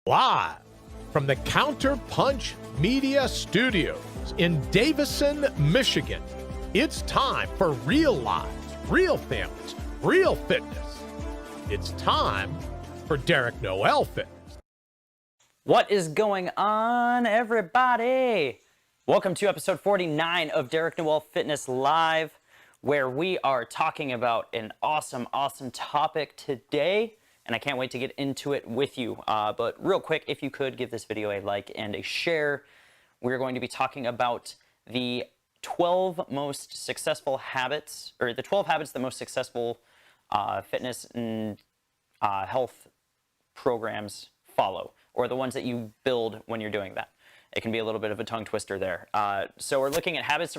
Live from the Counterpunch Media Studios in Davison, Michigan, it's time for real lives, real families, real fitness. It's time for Derek Noel Fitness. What is going on, everybody? Welcome to episode 49 of Derek Noel Fitness Live, where we are talking about an awesome topic today. And I can't wait to get into it with you. But real quick, if you could give this video a like and a share. We're going to be talking about the 12 most successful habits, or the 12 habits that most successful fitness and health programs follow, or the ones that you build when you're doing that. It can be a little bit of a tongue twister there. So we're looking at habits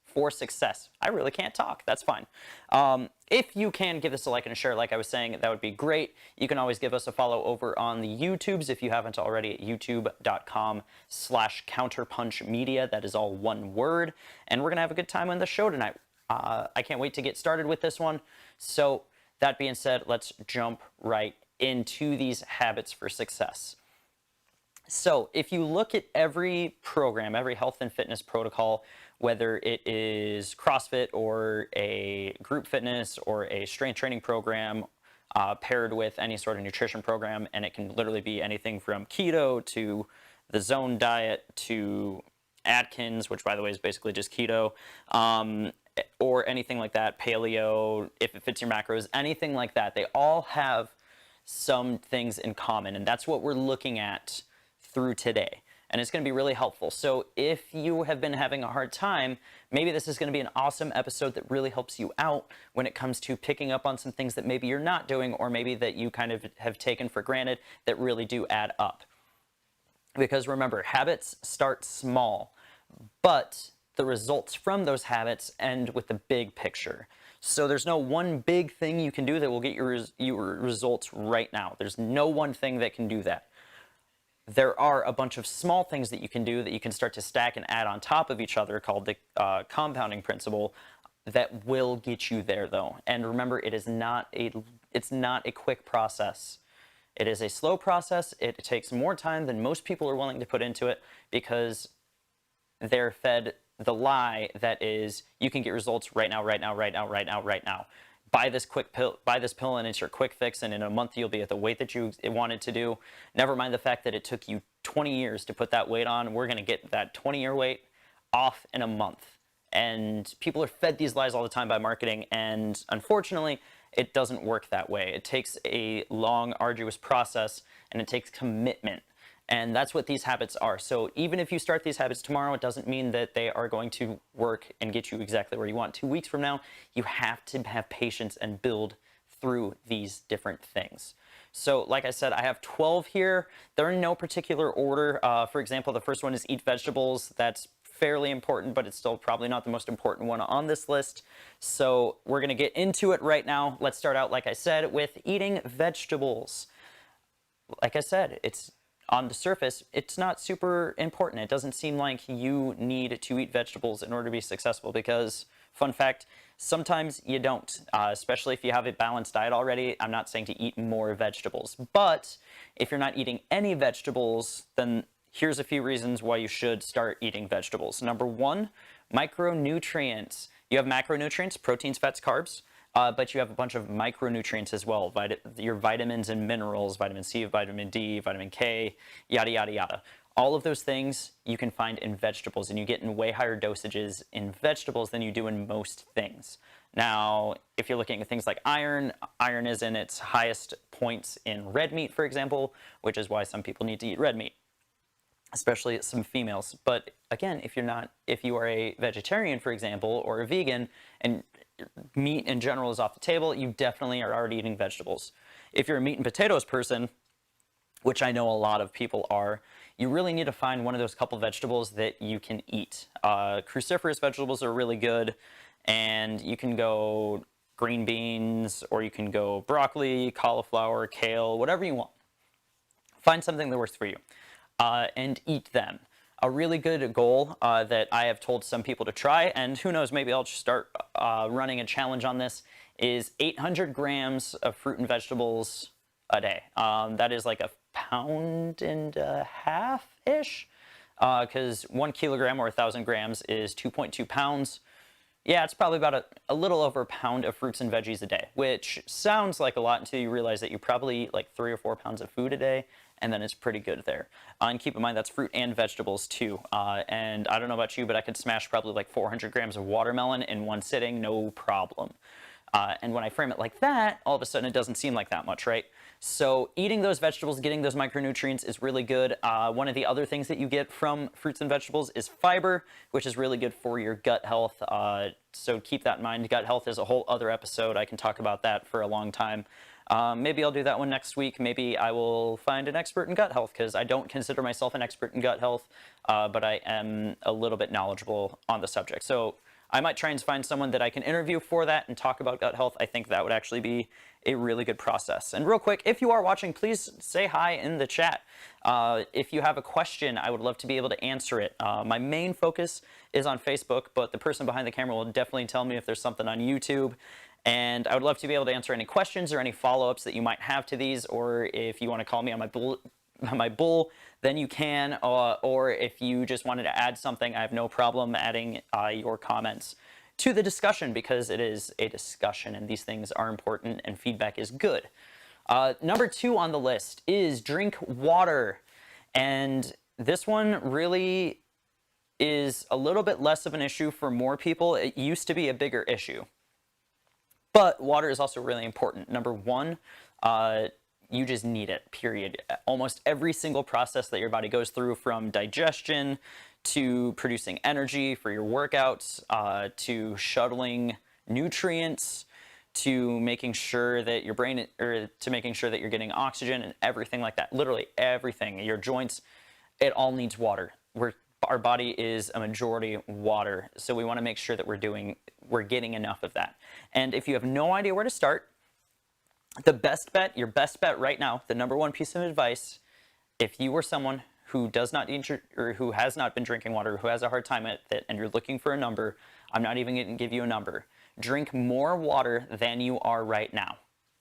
for success. I really can't talk. That's fine. If you can give this a like and a share, like I was saying, that would be great. You can always give us a follow over on the YouTubes if you haven't already at youtube.com/counterpunchmedia. That is all one word. And we're going to have a good time on the show tonight. I can't wait to get started with this one. So that being said, let's jump right into these habits for success. So if you look at every program, every health and fitness protocol, whether it is CrossFit or a group fitness or a strength training program paired with any sort of nutrition program, and it can literally be anything from keto to the zone diet to Atkins, which by the way is basically just keto, or anything like that, paleo, if it fits your macros, anything like that. They all have some things in common, and that's what we're looking at through today. And it's going to be really helpful. So if you have been having a hard time, maybe this is going to be an awesome episode that really helps you out when it comes to picking up on some things that maybe you're not doing, or maybe that you kind of have taken for granted that really do add up. Because remember, habits start small, but the results from those habits end with the big picture. So there's no one big thing you can do that will get your results right now. There's no one thing that can do that. There are a bunch of small things that you can do that you can start to stack and add on top of each other, called the compounding principle, that will get you there though. And remember, it's not a quick process. It is a slow process. It takes more time than most people are willing to put into it, because they're fed the lie that is, you can get results right now. Buy this pill, and it's your quick fix, and in a month you'll be at the weight that you wanted to do. Never mind the fact that it took you 20 years to put that weight on. We're going to get that 20-year weight off in a month. And people are fed these lies all the time by marketing, and unfortunately, it doesn't work that way. It takes a long, arduous process, and it takes commitment. And that's what these habits are. So even if you start these habits tomorrow, it doesn't mean that they are going to work and get you exactly where you want. 2 weeks from now, you have to have patience and build through these different things. So like I said, I have 12 here. They're in no particular order. For example, the first one is eat vegetables. That's fairly important, but it's still probably not the most important one on this list. So we're going to get into it right now. Let's start out, like I said, with eating vegetables. Like I said, it's on the surface, it's not super important. It doesn't seem like you need to eat vegetables in order to be successful, because, fun fact, sometimes you don't, especially if you have a balanced diet already. I'm not saying to eat more vegetables, but if you're not eating any vegetables, then here's a few reasons why you should start eating vegetables. Number one, micronutrients. You have macronutrients, proteins, fats, carbs. But you have a bunch of micronutrients as well, your vitamins and minerals, vitamin C, vitamin D, vitamin K, yada, yada, yada. All of those things you can find in vegetables, and you get in way higher dosages in vegetables than you do in most things. Now, if you're looking at things like iron, iron is in its highest points in red meat, for example, which is why some people need to eat red meat, especially some females. But again, if you are a vegetarian, for example, or a vegan, and meat in general is off the table, you definitely are already eating vegetables. If you're a meat and potatoes person, which I know a lot of people are, you really need to find one of those couple vegetables that you can eat. Cruciferous vegetables are really good, and you can go green beans, or you can go broccoli, cauliflower, kale, whatever you want. Find something that works for you, and eat them. A really good goal that I have told some people to try, and who knows, maybe I'll just start running a challenge on this, is 800 grams of fruit and vegetables a day. That is like a 1.5-ish, because 1 kilogram or 1,000 grams is 2.2 pounds. Yeah, it's probably about a little over a pound of fruits and veggies a day, which sounds like a lot until you realize that you probably eat like 3 or 4 pounds of food a day, and then it's pretty good there. And keep in mind that's fruit and vegetables too. And I don't know about you, but I could smash probably like 400 grams of watermelon in one sitting, no problem. And when I frame it like that, all of a sudden it doesn't seem like that much, right? So eating those vegetables, getting those micronutrients is really good. One of the other things that you get from fruits and vegetables is fiber, which is really good for your gut health. So keep that in mind. Gut health is a whole other episode. I can talk about that for a long time. Maybe I'll do that one next week. Maybe I will find an expert in gut health, because I don't consider myself an expert in gut health, but I am a little bit knowledgeable on the subject. So I might try and find someone that I can interview for that and talk about gut health. I think that would actually be a really good process. And real quick, if you are watching, please say hi in the chat. If you have a question, I would love to be able to answer it. My main focus is on Facebook, but the person behind the camera will definitely tell me if there's something on YouTube. And I would love to be able to answer any questions or any follow-ups that you might have to these, or if you want to call me on my bull, then you can, or if you just wanted to add something, I have no problem adding your comments to the discussion, because it is a discussion and these things are important and feedback is good. Number 2 on the list is drink water. And this one really is a little bit less of an issue for more people. It used to be a bigger issue. But water is also really important. Number 1, you just need it, period. Almost every single process that your body goes through, from digestion to producing energy for your workouts, to shuttling nutrients, to making sure that your brain, or to making sure that you're getting oxygen and everything like that. Literally everything, your joints, it all needs water. Our body is a majority water, so we want to make sure that we're getting enough of that. And if you have no idea where to start, the best bet, your best bet right now, the number 1 piece of advice, if you are someone who does not eat, or who has not been drinking water, who has a hard time at it, and you're looking for a number, I'm not even going to give you a number. Drink more water than you are right now,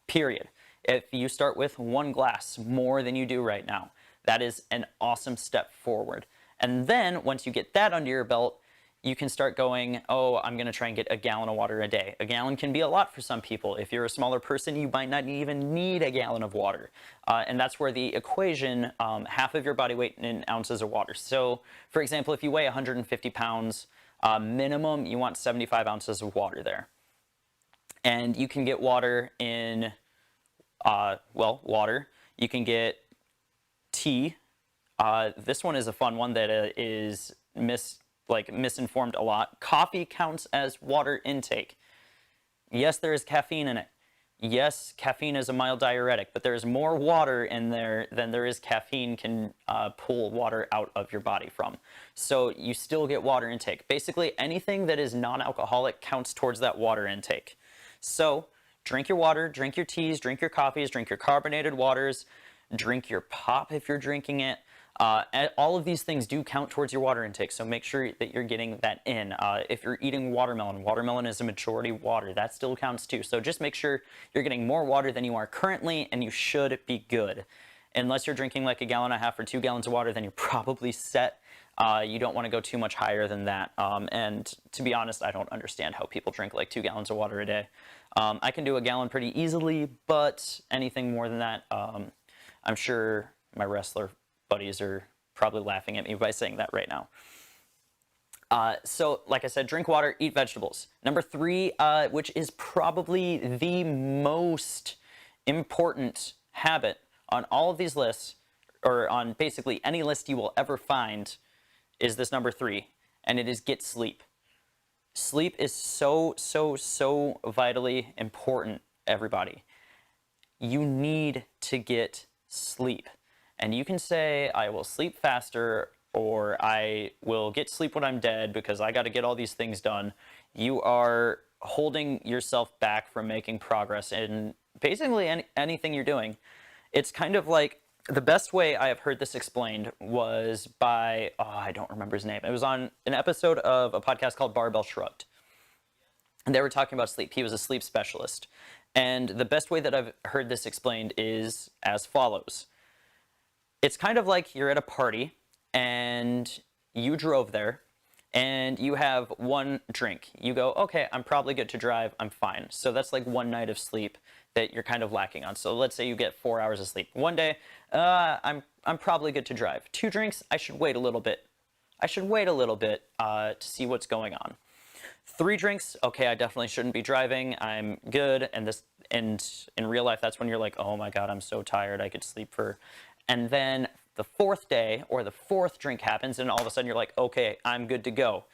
period. If you start with 1 glass more than you do right now, that is an awesome step forward. And then once you get that under your belt, you can start going, oh, I'm going to try and get a gallon of water a day. A gallon can be a lot for some people. If you're a smaller person, you might not even need a gallon of water. And that's where the equation, half of your body weight in ounces of water. So, for example, if you weigh 150 pounds, minimum, you want 75 ounces of water there. And you can get water in, water. You can get tea. This one is a fun one that is misinformed a lot. Coffee counts as water intake. Yes, there is caffeine in it. Yes, caffeine is a mild diuretic, but there is more water in there than there is caffeine can pull water out of your body from. So you still get water intake. Basically, anything that is non-alcoholic counts towards that water intake. So drink your water, drink your teas, drink your coffees, drink your carbonated waters, drink your pop if you're drinking it. All of these things do count towards your water intake, so make sure that you're getting that in. If you're eating watermelon is a majority water. That still counts too. So just make sure you're getting more water than you are currently, and you should be good. Unless you're drinking like 1.5 gallons or 2 gallons of water, then you're probably set. You don't want to go too much higher than that. And to be honest, I don't understand how people drink like 2 gallons of water a day. I can do 1 gallon pretty easily, but anything more than that, I'm sure my wrestler buddies are probably laughing at me by saying that right now. So like I said, drink water, eat vegetables. Number 3, which is probably the most important habit on all of these lists, or on basically any list you will ever find, is this number 3, and it is get sleep. Sleep is so vitally important, everybody. You need to get sleep. And you can say, I will sleep faster, or I will get sleep when I'm dead because I got to get all these things done. You are holding yourself back from making progress in basically anything you're doing. It's kind of like, the best way I have heard this explained was by, I don't remember his name. It was on an episode of a podcast called Barbell Shrugged. And they were talking about sleep. He was a sleep specialist. And the best way that I've heard this explained is as follows. it's kind of like you're at a party and you drove there and you have one drink. You go, okay, I'm probably good to drive, I'm fine. So that's like one night of sleep that you're kind of lacking on. So let's say you get 4 hours of sleep. One day, I'm probably good to drive. 2 drinks, I should wait a little bit. To see what's going on. 3 drinks, okay, I definitely shouldn't be driving. I'm good. And in real life, that's when you're like, oh my God, I'm so tired. I could sleep for. And then the 4th day or the 4th drink happens, and all of a sudden you're like, okay, I'm good to go.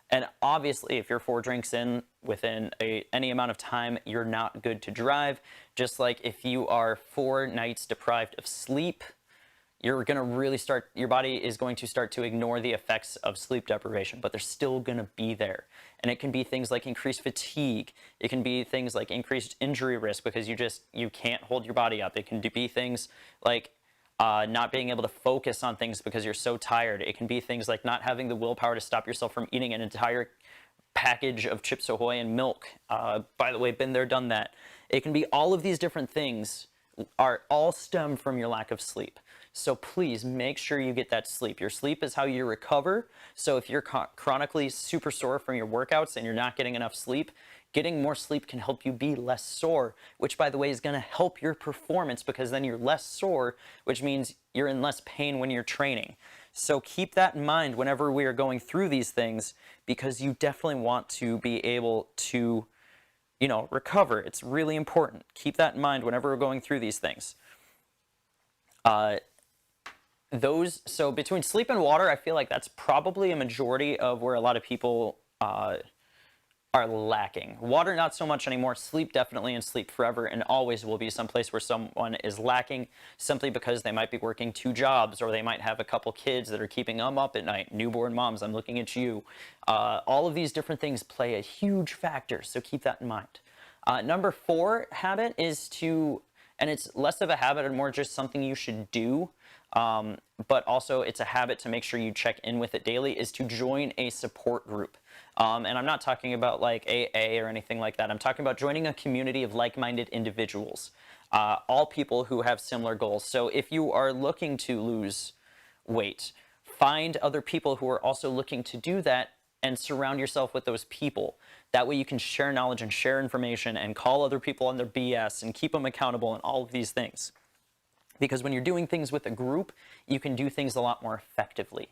And obviously, if you're 4 drinks in within any amount of time, you're not good to drive. Just like if you are 4 nights deprived of sleep, you're going to really start, your body is going to start to ignore the effects of sleep deprivation, but they're still going to be there. And it can be things like increased fatigue. It can be things like increased injury risk because you can't hold your body up. It can be things like not being able to focus on things because you're so tired. It can be things like not having the willpower to stop yourself from eating an entire package of Chips Ahoy and milk. By the way, been there, done that. It can be all of these different things are all stem from your lack of sleep. So please make sure you get that sleep. Your sleep is how you recover. So if you're chronically super sore from your workouts and you're not getting enough sleep, getting more sleep can help you be less sore, which by the way is going to help your performance because then you're less sore, which means you're in less pain when you're training. So keep that in mind whenever we are going through these things because you definitely want to be able to, recover. It's really important. Keep that in mind whenever we're going through these things. So between sleep and water, I feel like that's probably a majority of where a lot of people are lacking. Water, not so much anymore. Sleep, definitely, and sleep forever and always will be someplace where someone is lacking simply because they might be working 2 jobs or they might have a couple kids that are keeping them up at night. Newborn moms, I'm looking at you. All of these different things play a huge factor, so keep that in mind. Number 4 habit is and it's less of a habit and more just something you should do, but also it's a habit to make sure you check in with it daily, is to join a support group. And I'm not talking about like AA or anything like that. I'm talking about joining a community of like-minded individuals, all people who have similar goals. So if you are looking to lose weight, find other people who are also looking to do that and surround yourself with those people. That way you can share knowledge and share information and call other people on their BS and keep them accountable and all of these things. Because when you're doing things with a group, you can do things a lot more effectively.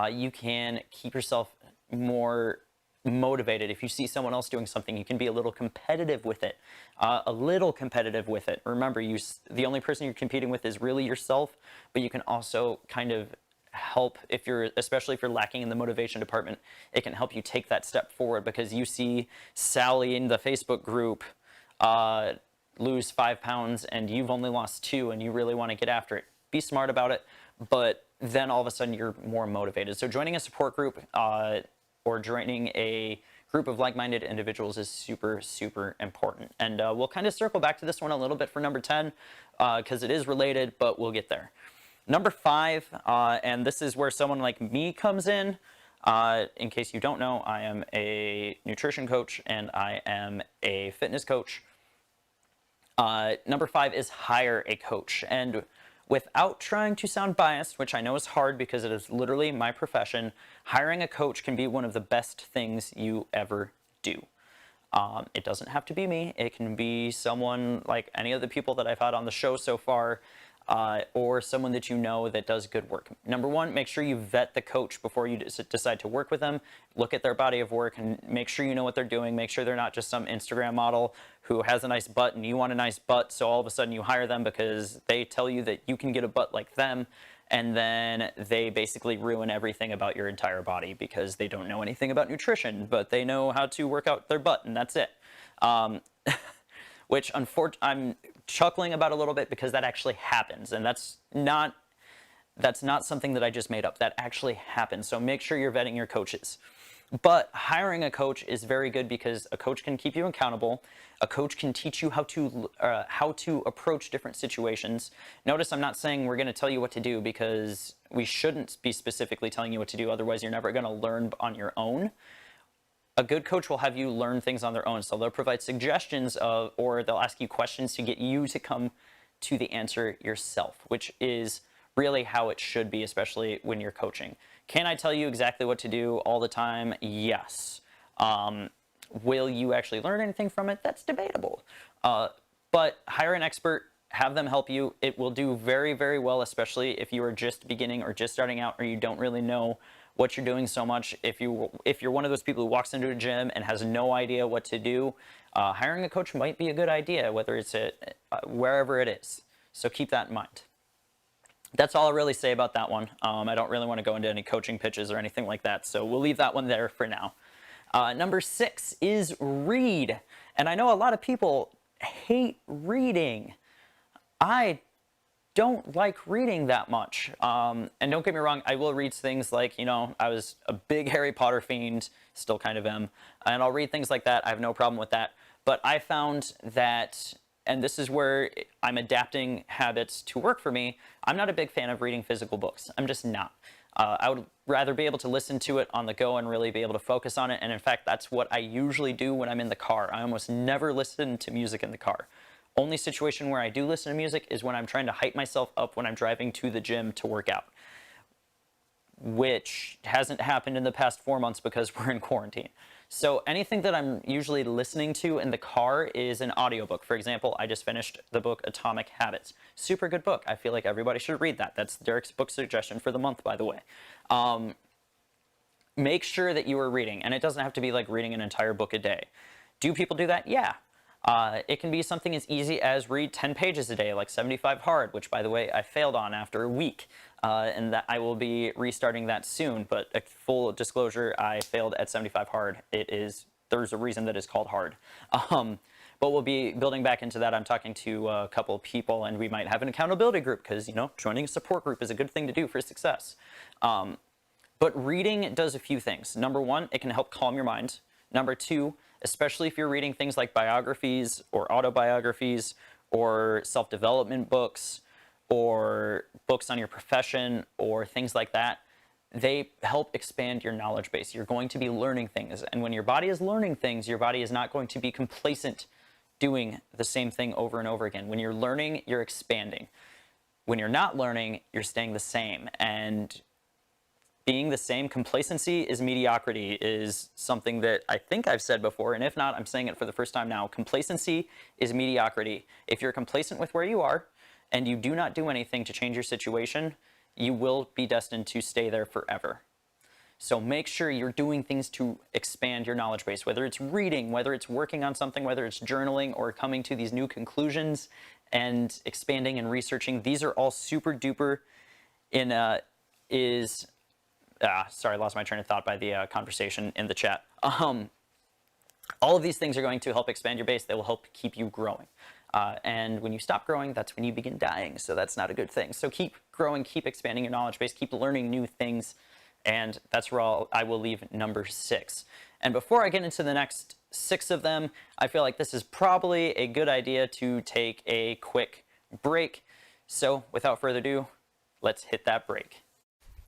You can keep yourself more motivated. If you see someone else doing something, you can be a little competitive with it. Remember, the only person you're competing with is really yourself, but you can also kind of help especially if you're lacking in the motivation department. It can help you take that step forward because you see Sally in the Facebook group lose 5 pounds and you've only lost 2 and you really want to get after it. Be smart about it, but then all of a sudden you're more motivated. So joining a support group or joining a group of like-minded individuals is super, super important. And we'll kind of circle back to this one a little bit for number 10 because it is related, but we'll get there. Number 5, and this is where someone like me comes in. In case you don't know, I am a nutrition coach and I am a fitness coach. Number 5 is hire a coach. And without trying to sound biased, which I know is hard because it is literally my profession, hiring a coach can be one of the best things you ever do. It doesn't have to be me. It can be someone like any of the people that I've had on the show so far, or someone that you know that does good work. Number 1, make sure you vet the coach before you decide to work with them. Look at their body of work and make sure you know what they're doing. Make sure they're not just some Instagram model who has a nice butt and you want a nice butt, so all of a sudden you hire them because they tell you that you can get a butt like them, and then they basically ruin everything about your entire body because they don't know anything about nutrition, but they know how to work out their butt, and that's it. Which I'm chuckling about a little bit because that actually happens, and that's not something that I just made up. That actually happens. So make sure you're vetting your coaches. But hiring a coach is very good because a coach can keep you accountable. A coach can teach you how to approach different situations. Notice I'm not saying we're going to tell you what to do because we shouldn't be specifically telling you what to do. Otherwise, you're never going to learn on your own. A good coach will have you learn things on their own. So they'll provide suggestions or they'll ask you questions to get you to come to the answer yourself, which is really how it should be, especially when you're coaching. Can I tell you exactly what to do all the time? Yes. Will you actually learn anything from it? That's debatable. But hire an expert, have them help you. It will do very, very well, especially if you are just beginning or just starting out or you don't really know what you're doing so much. If you're one of those people who walks into a gym and has no idea what to do, hiring a coach might be a good idea, whether it's wherever it is. So keep that in mind. That's all I'll really say about that one. I don't really want to go into any coaching pitches or anything like that, so we'll leave that one there for now. Number 6 is read. And I know a lot of people hate reading. I don't like reading that much. And don't get me wrong, I will read things like, I was a big Harry Potter fiend, still kind of am, and I'll read things like that. I have no problem with that. But I found that, and this is where I'm adapting habits to work for me, I'm not a big fan of reading physical books. I'm just not. I would rather be able to listen to it on the go and really be able to focus on it. And in fact, that's what I usually do when I'm in the car. I almost never listen to music in the car. Only situation where I do listen to music is when I'm trying to hype myself up when I'm driving to the gym to work out, which hasn't happened in the past 4 months because we're in quarantine. So anything that I'm usually listening to in the car is an audiobook. For example, I just finished the book Atomic Habits. Super good book. I feel like everybody should read that. That's Derek's book suggestion for the month, by the way. Make sure that you are reading, and it doesn't have to be like reading an entire book a day. Do people do that? Yeah. It can be something as easy as read 10 pages a day, like 75 Hard, which, by the way, I failed on after a week. And that I will be restarting that soon, but a full disclosure, I failed at 75 Hard. There's a reason that it's called hard. But we'll be building back into that. I'm talking to a couple of people, and we might have an accountability group because, joining a support group is a good thing to do for success. But reading does a few things. Number 1, it can help calm your mind. Number 2, especially if you're reading things like biographies or autobiographies or self-development books or books on your profession or things like that, they help expand your knowledge base. You're going to be learning things. And when your body is learning things, your body is not going to be complacent doing the same thing over and over again. When you're learning, you're expanding. When you're not learning, you're staying the same. And being the same, complacency is mediocrity, is something that I think I've said before, and if not, I'm saying it for the first time now. Complacency is mediocrity. If you're complacent with where you are, and you do not do anything to change your situation, you will be destined to stay there forever. So make sure you're doing things to expand your knowledge base, whether it's reading, whether it's working on something, whether it's journaling or coming to these new conclusions and expanding and researching. These are all super duper sorry, I lost my train of thought by the conversation in the chat. All of these things are going to help expand your base. They will help keep you growing. And when you stop growing, that's when you begin dying. So that's not a good thing. So keep growing, keep expanding your knowledge base, keep learning new things. And that's where I will leave number 6. And before I get into the next 6 of them, I feel like this is probably a good idea to take a quick break. So without further ado, let's hit that break.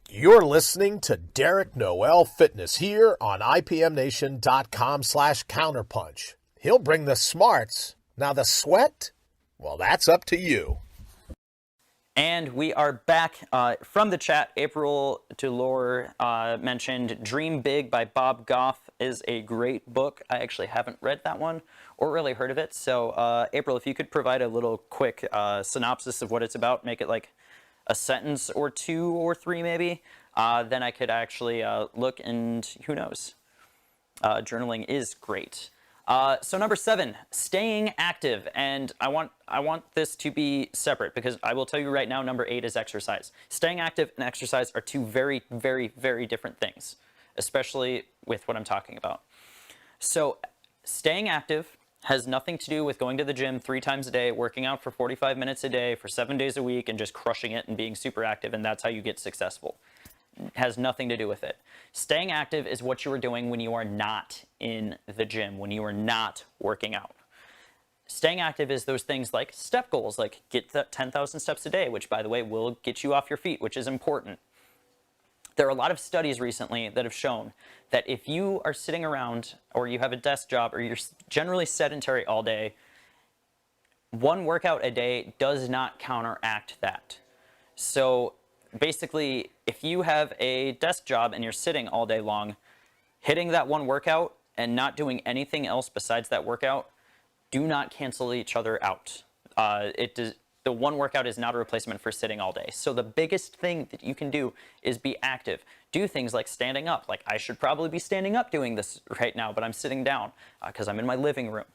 You're listening to Derek Noel Fitness here on IPMNation.com/counterpunch. He'll bring the smarts. Now the sweat, well, that's up to you. And we are back from the chat. April Delore mentioned Dream Big by Bob Goff is a great book. I actually haven't read that one or really heard of it. So April, if you could provide a little quick synopsis of what it's about, make it like a sentence or 2 or 3 maybe, then I could actually look, and who knows. Journaling is great. So number 7, staying active. And I want this to be separate because I will tell you right now, number 8 is exercise. Staying active and exercise are 2 very, very, very different things, especially with what I'm talking about. So staying active has nothing to do with going to the gym 3 times a day, working out for 45 minutes a day for 7 days a week and just crushing it and being super active, and that's how you get successful. It has nothing to do with it. Staying active is what you are doing when you are not in the gym, when you are not working out. Staying active is those things like step goals, like get the 10,000 steps a day, which, by the way, will get you off your feet, which is important. There are a lot of studies recently that have shown that if you are sitting around or you have a desk job or you're generally sedentary all day, 1 workout a day does not counteract that. So basically, if you have a desk job and you're sitting all day long, hitting that one workout and not doing anything else besides that workout, do not cancel each other out. The one workout is not a replacement for sitting all day. So the biggest thing that you can do is be active. Do things like standing up. Like, I should probably be standing up doing this right now, but I'm sitting down because I'm in my living room.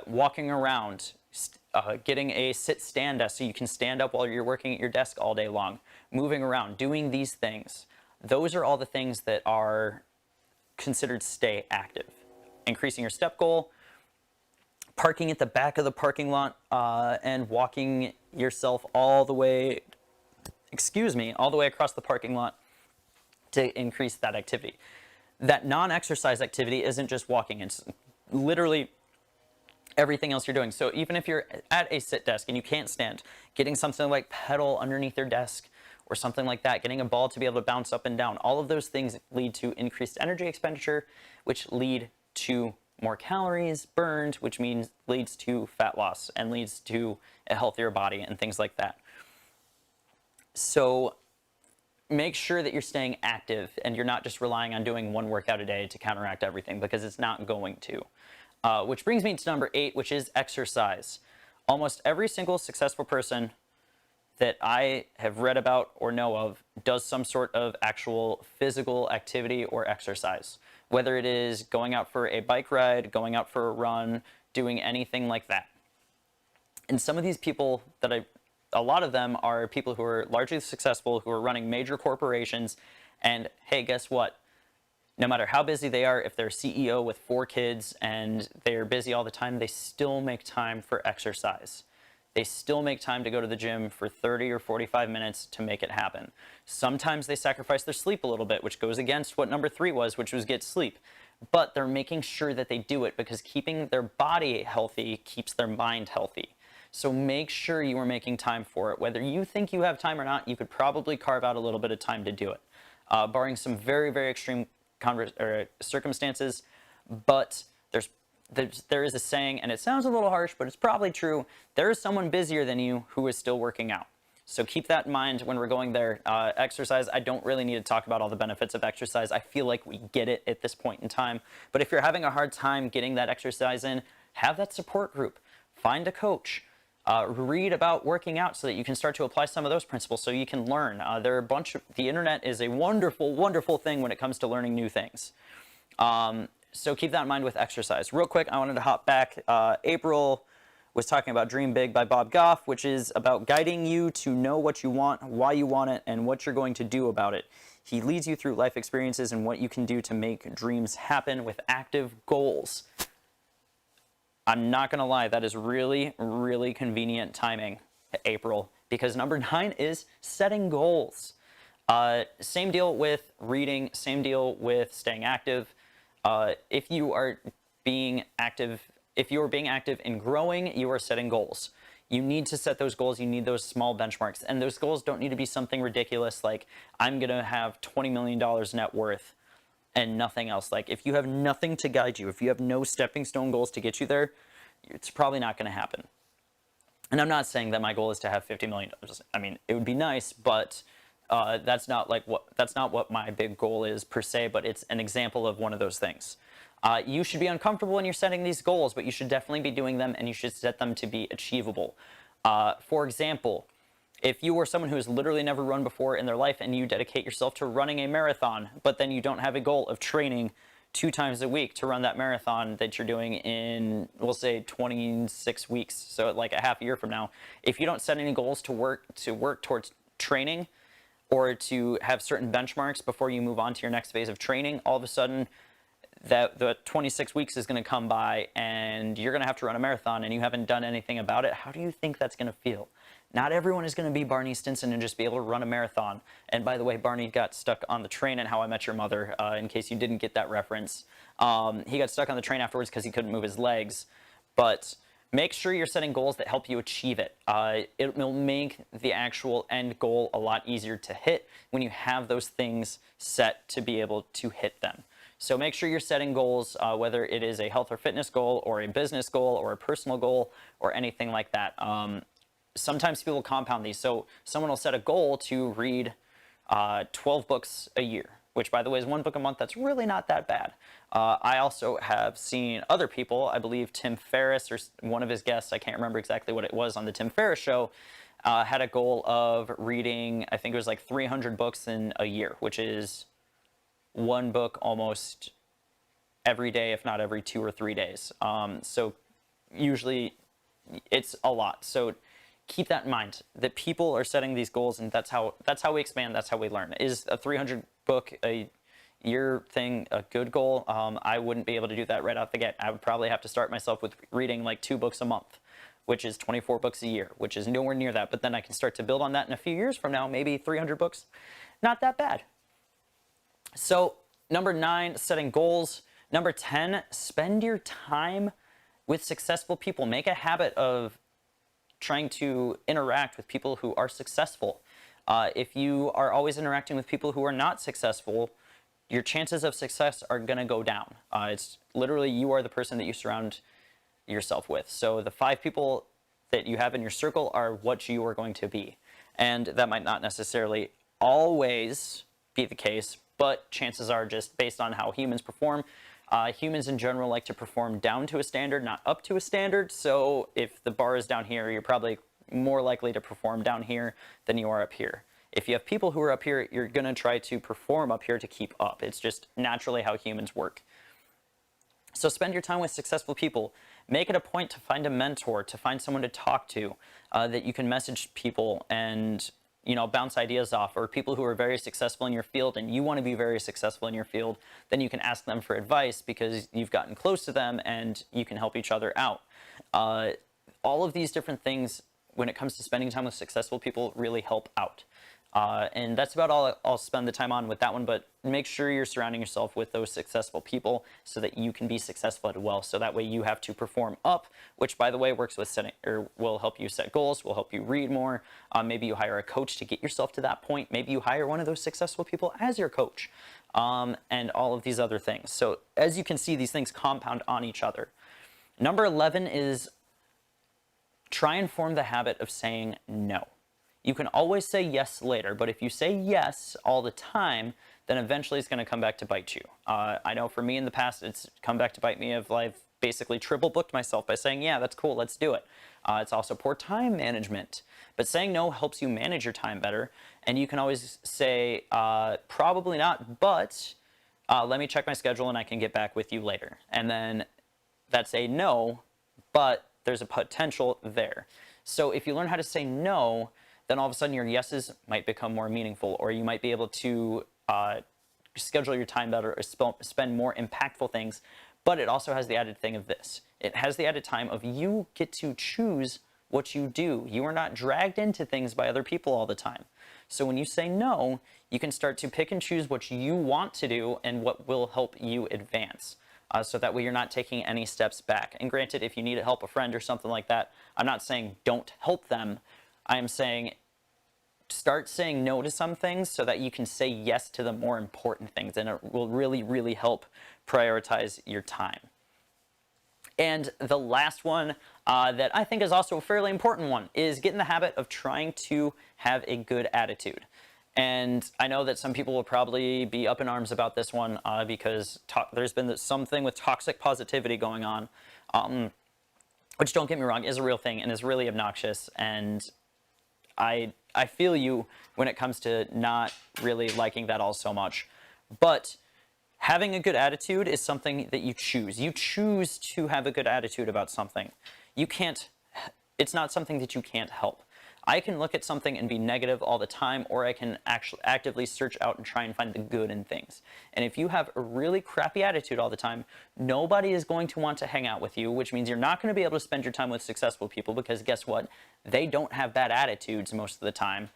Walking around, getting a sit-stand desk so you can stand up while you're working at your desk all day long. Moving around, doing these things. Those are all the things that are considered stay active. Increasing your step goal, parking at the back of the parking lot, and walking yourself all the way across the parking lot to increase that activity. That non-exercise activity isn't just walking, it's literally everything else you're doing. So even if you're at a sit desk and you can't stand, getting something like pedal underneath your desk or something like that, getting a ball to be able to bounce up and down, all of those things lead to increased energy expenditure, which lead to more calories burned, which leads to fat loss and leads to a healthier body and things like that. So make sure that you're staying active and you're not just relying on doing one workout a day to counteract everything, because it's not going to. Which brings me to number 8, which is exercise. Almost every single successful person that I have read about or know of does some sort of actual physical activity or exercise. Whether it is going out for a bike ride, going out for a run, doing anything like that. And some of these people a lot of them are people who are largely successful, who are running major corporations, and hey, guess what? No matter how busy they are, if they're a CEO with 4 kids and they're busy all the time, they still make time for exercise. They still make time to go to the gym for 30 or 45 minutes to make it happen. Sometimes they sacrifice their sleep a little bit, which goes against what number 3 was, which was get sleep. But they're making sure that they do it because keeping their body healthy keeps their mind healthy. So make sure you are making time for it. Whether you think you have time or not, you could probably carve out a little bit of time to do it. Barring some very, very extreme circumstances, but there is a saying, and it sounds a little harsh, but it's probably true. There is someone busier than you who is still working out. So keep that in mind when we're going there. Exercise, I don't really need to talk about all the benefits of exercise. I feel like we get it at this point in time. But if you're having a hard time getting that exercise in, have that support group. Find a coach. Read about working out so that you can start to apply some of those principles so you can learn. The internet is a wonderful, wonderful thing when it comes to learning new things. So keep that in mind with exercise. Real quick, I wanted to hop back. April was talking about Dream Big by Bob Goff, which is about guiding you to know what you want, why you want it, and what you're going to do about it. He leads you through life experiences and what you can do to make dreams happen with active goals. I'm not going to lie, that is really, really convenient timing, April, because number 9 is setting goals. Same deal with reading, same deal with staying active. If you are being active in growing, you are setting goals. You need to set those goals. You need those small benchmarks. And those goals don't need to be something ridiculous like, I'm going to have $20 million net worth and nothing else. Like, if you have nothing to guide you, if you have no stepping stone goals to get you there, it's probably not going to happen. And I'm not saying that my goal is to have $50 million. I mean, it would be nice, but that's not what my big goal is per se, but it's an example of one of those things. You should be uncomfortable when you're setting these goals, but you should definitely be doing them, and you should set them to be achievable. For example, if you are someone who has literally never run before in their life and you dedicate yourself to running a marathon, but then you don't have a goal of training 2 times a week to run that marathon that you're doing in, we'll say, 26 weeks, so like a half a year from now, if you don't set any goals to work towards training or to have certain benchmarks before you move on to your next phase of training, all of a sudden that the 26 weeks is going to come by and you're going to have to run a marathon and you haven't done anything about it. How do you think that's going to feel? Not everyone is going to be Barney Stinson and just be able to run a marathon. And by the way, Barney got stuck on the train in How I Met Your Mother, in case you didn't get that reference. He got stuck on the train afterwards because he couldn't move his legs. But make sure you're setting goals that help you achieve it. It will make the actual end goal a lot easier to hit when you have those things set to be able to hit them. So make sure you're setting goals, whether it is a health or fitness goal or a business goal or a personal goal or anything like that. sometimes people compound these. So someone will set a goal to read 12 books a year, which, by the way, is 1 book a month. That's really not that bad. I also have seen other people, I believe Tim Ferriss or one of his guests, I can't remember exactly what it was on the Tim Ferriss show, had a goal of reading, I think it was like 300 books in a year, which is 1 book almost every day, if not every 2 or 3 days. So usually it's a lot. So keep that in mind, that people are setting these goals, and that's how we expand, that's how we learn. Is a 300 book a year thing a good goal? I wouldn't be able to do that right off the get. I would probably have to start myself with reading like 2 books a month, which is 24 books a year, which is nowhere near that. But then I can start to build on that in a few years from now, maybe 300 books. Not that bad. So number 9, setting goals. Number 10, spend your time with successful people. Make a habit of trying to interact with people who are successful. If you are always interacting with people who are not successful, your chances of success are going to go down. It's literally, you are the person that you surround yourself with. So the 5 people that you have in your circle are what you are going to be. And that might not necessarily always be the case, but chances are, just based on how humans perform, humans in general like to perform down to a standard, not up to a standard. So if the bar is down here, you're probably more likely to perform down here than you are up here. If you have people who are up here, you're going to try to perform up here to keep up. It's just naturally how humans work. So spend your time with successful people. Make it a point to find a mentor, to find someone to talk to, that you can message people and, you know, bounce ideas off, or people who are very successful in your field and you want to be very successful in your field. Then you can ask them for advice because you've gotten close to them and you can help each other out. All of these different things, when it comes to spending time with successful people, really help out. And that's about all I'll spend the time on with that one, but make sure you're surrounding yourself with those successful people so that you can be successful as well. So that way you have to perform up, which, by the way, works with setting, or will help you set goals, will help you read more. Maybe you hire a coach to get yourself to that point. Maybe you hire one of those successful people as your coach, and all of these other things. So as you can see, these things compound on each other. Number 11 is try and form the habit of saying no. You can always say yes later, but if you say yes all the time, then eventually it's going to come back to bite you. I know for me in the past, it's come back to bite me. I've basically triple booked myself by saying, yeah, that's cool, let's do it. It's also poor time management. But saying no helps you manage your time better, and you can always say, probably not, but let me check my schedule and I can get back with you later. And then that's a no, but there's a potential there. So if you learn how to say no, then all of a sudden your yeses might become more meaningful, or you might be able to schedule your time better or spend more impactful things. But it also has the added thing of this. It has the added time of you get to choose what you do. You are not dragged into things by other people all the time. So when you say no, you can start to pick and choose what you want to do and what will help you advance. So that way you're not taking any steps back. And granted, if you need to help a friend or something like that, I'm not saying don't help them. I am saying start saying no to some things so that you can say yes to the more important things, and it will really, really help prioritize your time. And the last one that I think is also a fairly important one is get in the habit of trying to have a good attitude. And I know that some people will probably be up in arms about this one because there's been something with toxic positivity going on, which, don't get me wrong, is a real thing and is really obnoxious. And I feel you when it comes to not really liking that all so much. But having a good attitude is something that you choose. You choose to have a good attitude about something. It's not something that you can't help. I can look at something and be negative all the time, or I can actually actively search out and try and find the good in things. And if you have a really crappy attitude all the time, nobody is going to want to hang out with you, which means you're not going to be able to spend your time with successful people, because guess what? They don't have bad attitudes most of the time.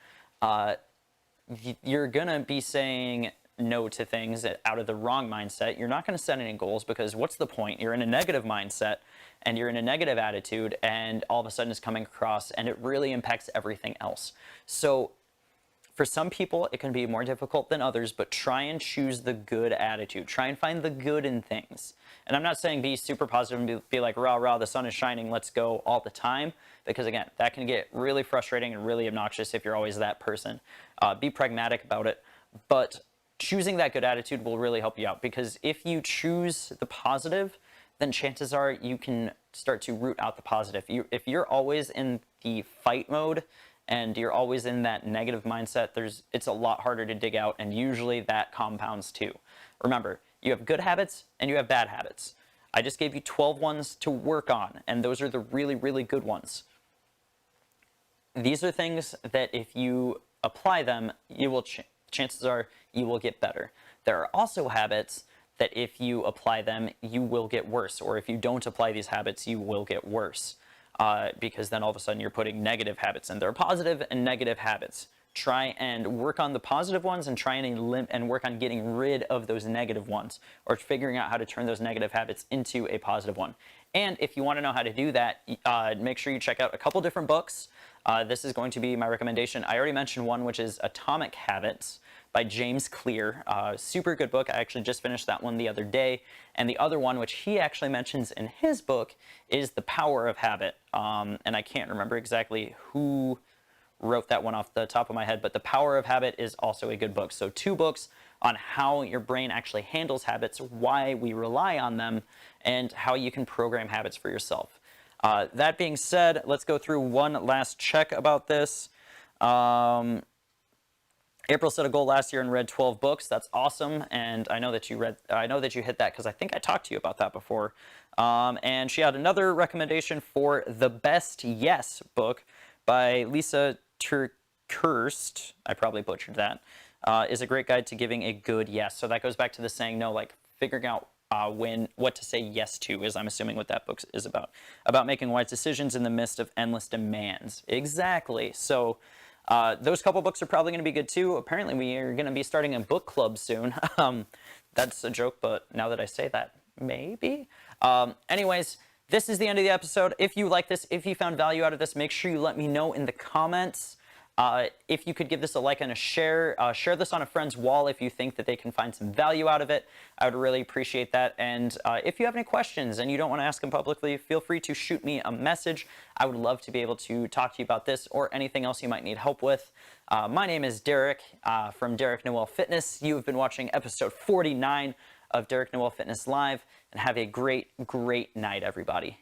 You're going to be saying no to things out of the wrong mindset. You're not going to set any goals, because what's the point? You're in a negative mindset and you're in a negative attitude, and all of a sudden it's coming across and it really impacts everything else. So For some people, it can be more difficult than others, but try and choose the good attitude. Try and find the good in things. And I'm not saying be super positive and be like, rah, rah, the sun is shining, let's go all the time. Because again, that can get really frustrating and really obnoxious if you're always that person. Be pragmatic about it. But choosing that good attitude will really help you out. Because if you choose the positive, then chances are you can start to root out the positive. If you're always in the fight mode, and you're always in that negative mindset, it's a lot harder to dig out, and usually that compounds too. Remember, you have good habits and you have bad habits. I just gave you 12 ones to work on, and those are the really, really good ones. These are things that if you apply them, chances are you will get better. There are also habits that if you apply them, you will get worse, or if you don't apply these habits, you will get worse. Because then all of a sudden you're putting negative habits in. There are positive and negative habits. Try and work on the positive ones and try and work on getting rid of those negative ones, or figuring out how to turn those negative habits into a positive one. And if you want to know how to do that, make sure you check out a couple different books. This is going to be my recommendation. I already mentioned one, which is Atomic Habits by James Clear. Super good book. I actually just finished that one the other day. And the other one, which he actually mentions in his book, is The Power of Habit. And I can't remember exactly who wrote that one off the top of my head, but The Power of Habit is also a good book. So 2 books on how your brain actually handles habits, why we rely on them, and how you can program habits for yourself. That being said, let's go through one last check about this. April set a goal last year and read 12 books. That's awesome, and I know that you hit that because I think I talked to you about that before. And she had another recommendation for The Best Yes book by Lisa Turkhurst. I probably butchered that. Is a great guide to giving a good yes. So that goes back to the saying, no, like figuring out what to say yes to is, I'm assuming, what that book is about making wise decisions in the midst of endless demands. Exactly. So those couple books are probably going to be good too. Apparently we are going to be starting a book club soon. That's a joke, but now that I say that, maybe. Anyways, this is the end of the episode. If you like this, if you found value out of this, make sure you let me know in the comments. If you could give this a like and a share, share this on a friend's wall if you think that they can find some value out of it. I would really appreciate that. And if you have any questions and you don't want to ask them publicly, feel free to shoot me a message. I would love to be able to talk to you about this or anything else you might need help with. My name is Derek from Derek Noel Fitness. You have been watching episode 49 of Derek Noel Fitness Live, and have a great, great night, everybody.